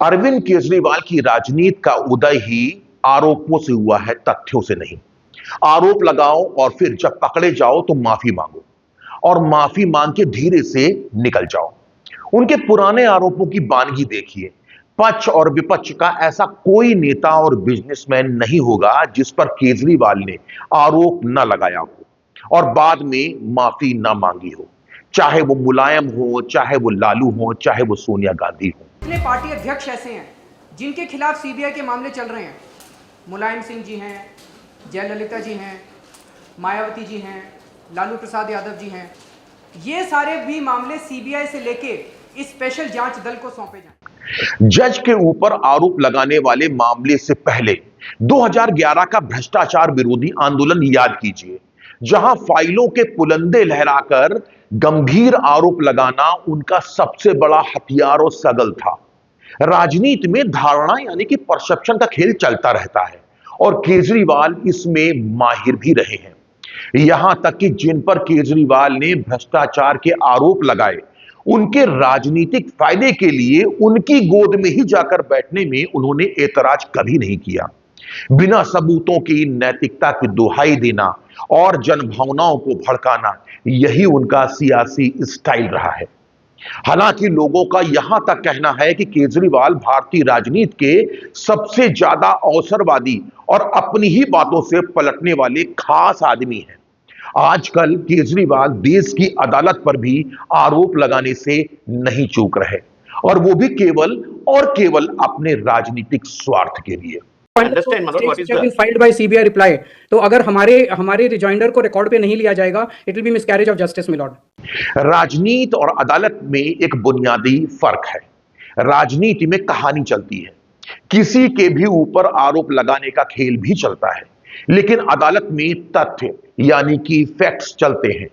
अरविंद केजरीवाल की राजनीति का उदय ही आरोपों से हुआ है, तथ्यों से नहीं। आरोप लगाओ और फिर जब पकड़े जाओ तो माफी मांगो और माफी मांग के धीरे से निकल जाओ। उनके पुराने आरोपों की बानगी देखिए। पक्ष और विपक्ष का ऐसा कोई नेता और बिजनेसमैन नहीं होगा जिस पर केजरीवाल ने आरोप न लगाया हो और बाद में माफी न मांगी हो, चाहे वो मुलायम हो, चाहे वो लालू हो, चाहे वो सोनिया गांधी हो। कितने पार्टी अध्यक्ष ऐसे हैं जिनके खिलाफ सीबीआई के मामले चल रहे हैं? मुलायम सिंह जी हैं, जयललिता जी हैं, मायावती जी हैं, लालू प्रसाद यादव जी हैं। ये सारे भी मामले सीबीआई से लेके इस स्पेशल जांच दल को सौंपे जाएं। जज के ऊपर आरोप लगाने वाले मामले से पहले 2011 का भ्रष्टाचार विरोधी आंदोलन याद कीजिए, जहां फाइलों के पुलंदे लहराकर गंभीर आरोप लगाना उनका सबसे बड़ा हथियार और सगल था। राजनीति में धारणा यानी कि परसेप्शन का खेल चलता रहता है और केजरीवाल इसमें माहिर भी रहे हैं। यहां तक कि जिन पर केजरीवाल ने भ्रष्टाचार के आरोप लगाए, उनके राजनीतिक फायदे के लिए उनकी गोद में ही जाकर बैठने में उन्होंने एतराज कभी नहीं किया। बिना सबूतों की नैतिकता की दुहाई देना और जनभावनाओं को भड़काना, यही उनका सियासी स्टाइल रहा है। हालांकि लोगों का यहां तक कहना है कि केजरीवाल भारतीय राजनीति के सबसे ज्यादा अवसरवादी और अपनी ही बातों से पलटने वाले खास आदमी हैं। आजकल केजरीवाल देश की अदालत पर भी आरोप लगाने से नहीं चूक रहे, और वो भी केवल और केवल अपने राजनीतिक स्वार्थ के लिए। फाइल्ड बाय सीबीआई रिप्लाई, तो अगर हमारे रिजॉइंडर को रिकॉर्ड पे नहीं लिया जाएगा, it will be miscarriage of justice milord. राजनीति और अदालत में एक बुनियादी फर्क है। राजनीति में कहानी चलती है, किसी के भी ऊपर आरोप लगाने का खेल भी चलता है, लेकिन अदालत में तथ्य यानी कि फैक्ट्स चलते हैं।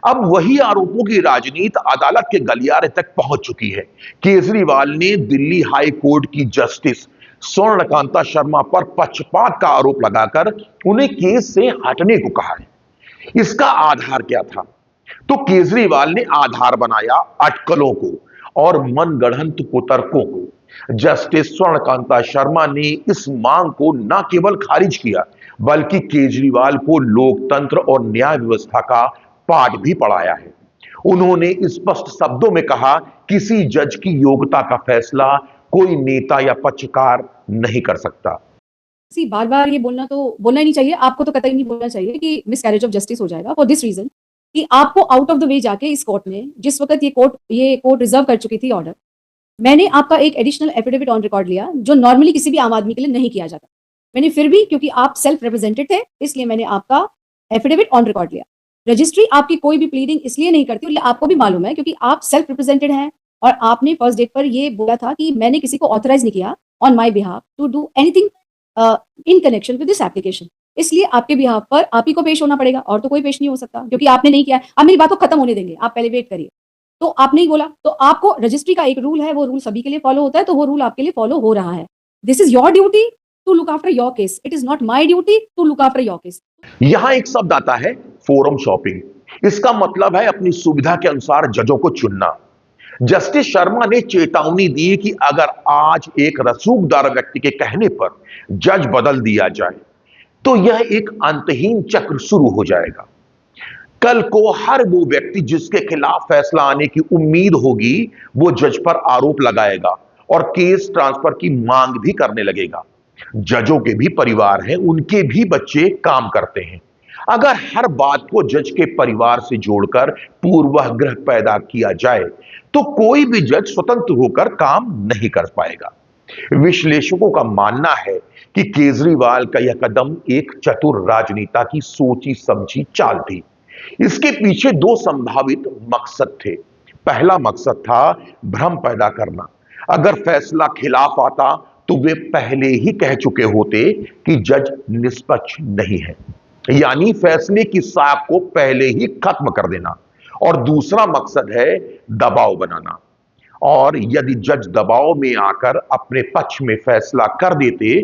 अब वही आरोपों की राजनीति अदालत के गलियारे तक पहुंच चुकी है। केजरीवाल ने दिल्ली हाई कोर्ट की जस्टिस स्वर्णकांता शर्मा पर पक्षपात का आरोप लगाकर उन्हें केस से हटने को कहा है। इसका आधार क्या था? तो केजरीवाल ने आधार बनाया अटकलों को और मनगढ़ंत कुतर्कों को। जस्टिस स्वर्णकांता शर्मा ने इस मांग को न केवल खारिज किया, बल्कि केजरीवाल को लोकतंत्र और न्याय व्यवस्था का पाठ भी पढ़ाया है। उन्होंने स्पष्ट शब्दों में कहा, किसी जज की योग्यता का फैसला कोई नेता या पक्षकार नहीं कर सकता। बार बार ये बोलना ही नहीं चाहिए, आपको तो कतई नहीं बोलना चाहिए कि मिसकैरेज ऑफ जस्टिस हो जाएगा, फॉर दिस रीजन कि आपको आउट ऑफ द वे जाके इस कोर्ट में, जिस वक्त ये कोर्ट रिजर्व कर चुकी थी ऑर्डर, मैंने आपका एक एडिशनल एफिडेविट ऑन रिकॉर्ड लिया, जो नॉर्मली किसी भी आम आदमी के लिए नहीं किया जाता। मैंने फिर भी, क्योंकि आप सेल्फ रिप्रेजेंटेड थे, इसलिए मैंने आपका एफिडेविट ऑन रिकॉर्ड लिया। रजिस्ट्री आपकी कोई भी प्लीडिंग इसलिए नहीं करती, आपको भी मालूम है, क्योंकि आप सेल्फ रिप्रेजेंटेड हैं और आपने फर्स्ट डेट पर ये बोला था कि मैंने किसी को ऑथराइज नहीं किया on my behalf to do anything in connection with this application. इसलिए आपके बिहाफ पर आप ही को पेश होना पड़ेगा, और तो कोई पेश नहीं हो सकता, क्योंकि आपने नहीं किया। अब मेरी बात को खत्म होने देंगे, आप पहले वेट करिए। तो आपने ही बोला, तो आपको रजिस्ट्री का एक रूल है, वो रूल सभी के लिए फॉलो होता है, तो वो रूल आपके लिए फॉलो हो रहा है। This is your duty to look after your case, it is not my duty to look after your case. यहां एक शब्द आता है, फोरम शॉपिंग। इसका मतलब है अपनी सुविधा के अनुसार जजों को चुनना। जस्टिस शर्मा ने चेतावनी दी कि अगर आज एक रसूखदार व्यक्ति के कहने पर जज बदल दिया जाए तो यह एक अंतहीन चक्र शुरू हो जाएगा। कल को हर वो व्यक्ति जिसके खिलाफ फैसला आने की उम्मीद होगी, वो जज पर आरोप लगाएगा और केस ट्रांसफर की मांग भी करने लगेगा। जजों के भी परिवार हैं, उनके भी बच्चे काम करते हैं। अगर हर बात को जज के परिवार से जोड़कर पूर्वाग्रह पैदा किया जाए तो कोई भी जज स्वतंत्र होकर काम नहीं कर पाएगा। विश्लेषकों का मानना है कि केजरीवाल का यह कदम एक चतुर राजनेता की सोची समझी चाल थी। इसके पीछे दो संभावित मकसद थे। पहला मकसद था भ्रम पैदा करना। अगर फैसला खिलाफ आता तो वे पहले ही कह चुके होते कि जज निष्पक्ष नहीं है, यानी फैसले की साख को पहले ही खत्म कर देना। और दूसरा मकसद है दबाव बनाना, और यदि जज दबाव में आकर अपने पक्ष में फैसला कर देते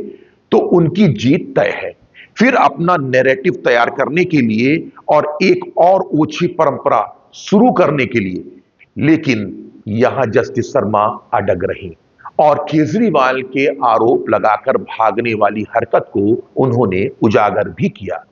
तो उनकी जीत तय है। फिर अपना नैरेटिव तैयार करने के लिए और एक और ओछी परंपरा शुरू करने के लिए। लेकिन यहां जस्टिस शर्मा अडग रही और केजरीवाल के आरोप लगाकर भागने वाली हरकत को उन्होंने उजागर भी किया।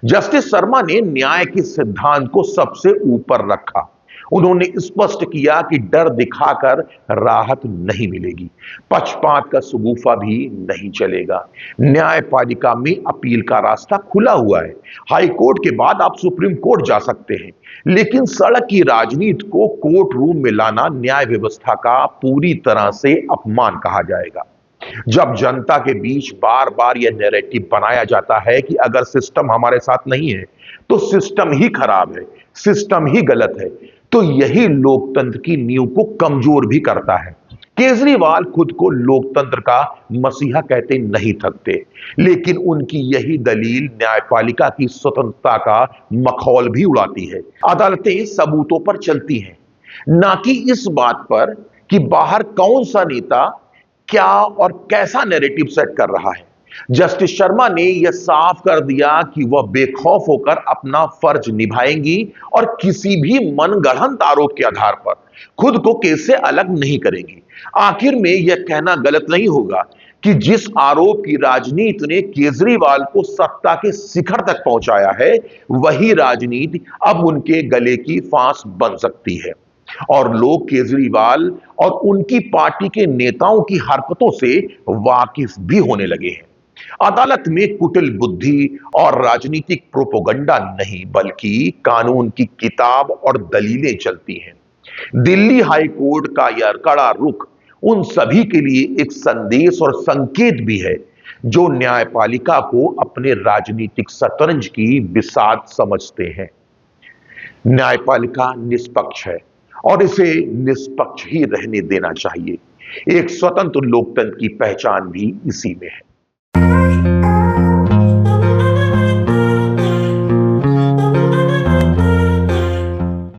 जस्टिस शर्मा ने न्याय के सिद्धांत को सबसे ऊपर रखा। उन्होंने स्पष्ट किया कि डर दिखाकर राहत नहीं मिलेगी, पक्षपात का शगुफा भी नहीं चलेगा। न्यायपालिका में अपील का रास्ता खुला हुआ है। हाई कोर्ट के बाद आप सुप्रीम कोर्ट जा सकते हैं, लेकिन सड़क की राजनीति को कोर्ट रूम में लाना न्याय व्यवस्था का पूरी तरह से अपमान कहा जाएगा। जब जनता के बीच बार बार यह नैरेटिव बनाया जाता है कि अगर सिस्टम हमारे साथ नहीं है तो सिस्टम ही खराब है, सिस्टम ही गलत है, तो यही लोकतंत्र की नींव को कमजोर भी करता है। केजरीवाल खुद को लोकतंत्र का मसीहा कहते नहीं थकते, लेकिन उनकी यही दलील न्यायपालिका की स्वतंत्रता का मखौल भी उड़ाती है। अदालतें सबूतों पर चलती हैं, ना कि इस बात पर कि बाहर कौन सा नेता क्या और कैसा नैरेटिव सेट कर रहा है। जस्टिस शर्मा ने यह साफ कर दिया कि वह बेखौफ होकर अपना फर्ज निभाएंगी और किसी भी मनगढ़ंत आरोप के आधार पर खुद को केस से अलग नहीं करेंगी। आखिर में यह कहना गलत नहीं होगा कि जिस आरोप की राजनीति ने केजरीवाल को सत्ता के शिखर तक पहुंचाया है, वही राजनीति अब उनके गले की फांस बन सकती है। और लोग केजरीवाल और उनकी पार्टी के नेताओं की हरकतों से वाकिफ भी होने लगे हैं। अदालत में कुटिल बुद्धि और राजनीतिक प्रोपोगंडा नहीं, बल्कि कानून की किताब और दलीलें चलती हैं। दिल्ली हाई कोर्ट का यह कड़ा रुख उन सभी के लिए एक संदेश और संकेत भी है जो न्यायपालिका को अपने राजनीतिक शतरंज की बिसात समझते हैं। न्यायपालिका निष्पक्ष है और इसे निष्पक्ष ही रहने देना चाहिए। एक स्वतंत्र लोकतंत्र की पहचान भी इसी में है।